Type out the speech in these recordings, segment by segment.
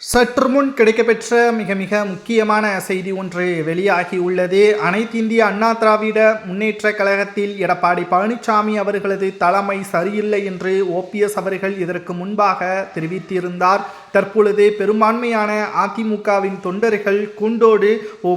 சற்று முன் கிடைக்கப்பெற்ற மிக முக்கியமான செய்தி ஒன்று வெளியாகியுள்ளது. அனைத்திந்திய அண்ணா திராவிட முன்னேற்ற கழகத்தில் எடப்பாடி பழனிசாமி அவர்களது தலைமை சரியில்லை என்று ஓபிஎஸ் அவர்கள் இதற்கு முன்பாக தெரிவித்திருந்தார். தற்பொழுது பெரும்பான்மையான அதிமுகவின் தொண்டர்கள் கூண்டோடு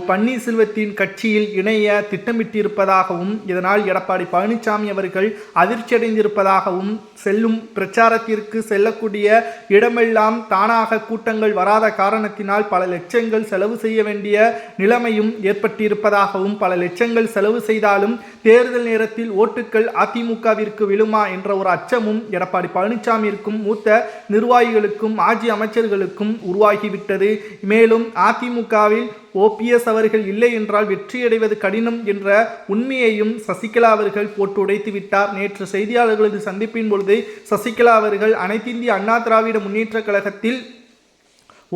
பன்னீர்செல்வத்தின் கட்சியில் இணைய திட்டமிட்டிருப்பதாகவும் இதனால் எடப்பாடி பழனிசாமி அவர்கள் அதிர்ச்சியடைந்திருப்பதாகவும் செல்லும் பிரச்சாரத்திற்கு செல்லக்கூடிய இடமெல்லாம் தானாக கூட்டங்கள் வராத காரணத்தினால் பல லட்சங்கள் செலவு செய்ய வேண்டிய நிலைமையும் ஏற்பட்டிருப்பதாகவும் பல லட்சங்கள் செலவு செய்தாலும் தேர்தல் நேரத்தில் ஓட்டுக்கள் அதிமுகவிற்கு விழுமா என்ற ஒரு அச்சமும் எடப்பாடி பழனிசாமிக்கும் மூத்த நிர்வாகிகளுக்கும் மாஜி அமைச்சர்களுக்கும் உருவாகிவிட்டது. மேலும் அதிமுகவில் ஓபிஎஸ் அவர்கள் இல்லை என்றால் வெற்றியடைவது கடினம் என்ற உண்மையையும் சசிகலா அவர்கள் போட்டு உடைத்து விட்டார். நேற்று செய்தியாளர்களது சந்திப்பின் பொழுது சசிகலா அவர்கள் அனைத்திந்திய அண்ணா திராவிட முன்னேற்ற கழகத்தில்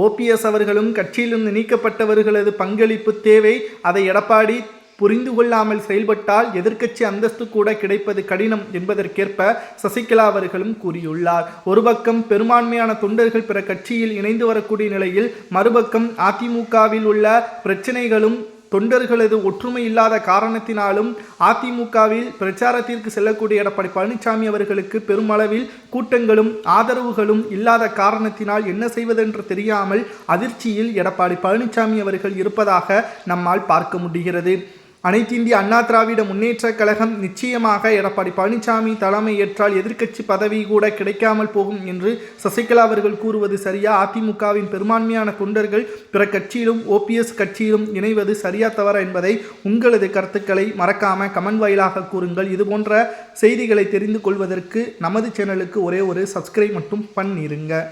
ஓபிஎஸ் அவர்களும் கட்சியிலிருந்து நீக்கப்பட்டவர்களது பங்களிப்பு தேவை, அதை எடப்பாடி புரிந்து கொள்ளாமல் செயல்பட்டால் எதிர்க்கட்சி அந்தஸ்து கூட கிடைப்பது கடினம் என்பதற்கேற்ப சசிகலா அவர்களும் கூறியுள்ளார். ஒரு பக்கம் பெரும்பான்மையான தொண்டர்கள் பிற கட்சியில் இணைந்து வரக்கூடிய நிலையில் மறுபக்கம் அதிமுகவில் உள்ள பிரச்சனைகளும் தொண்டர்களது ஒற்றுமை இல்லாத காரணத்தினாலும் அதிமுகவில் பிரச்சாரத்திற்கு செல்லக்கூடிய எடப்பாடி பழனிசாமி அவர்களுக்கு பெருமளவில் கூட்டங்களும் ஆதரவுகளும் இல்லாத காரணத்தினால் என்ன செய்வதென்று தெரியாமல் அதிர்ச்சியில் எடப்பாடி பழனிசாமி அவர்கள் இருப்பதாக நம்மால் பார்க்க முடிகிறது. அனைத்திந்திய அண்ணா திராவிட முன்னேற்ற கழகம் நிச்சயமாக எடப்பாடி பழனிசாமி தலைமை ஏற்றால் எதிர்க்கட்சி பதவி கூட கிடைக்காமல் போகும் என்று சசிகலா அவர்கள் கூறுவது சரியா? அதிமுகவின் பெரும்பான்மையான தொண்டர்கள் பிற கட்சியிலும் ஓபிஎஸ் கட்சியிலும் இணைவது சரியா தவறா என்பதை உங்களது கருத்துக்களை மறக்காம கமெண்ட் வாயிலாக கூறுங்கள். இது போன்ற செய்திகளை தெரிந்து கொள்வதற்கு நமது சேனலுக்கு ஒரே ஒரு சப்ஸ்கிரைப் மட்டும் பண்ணிருங்க.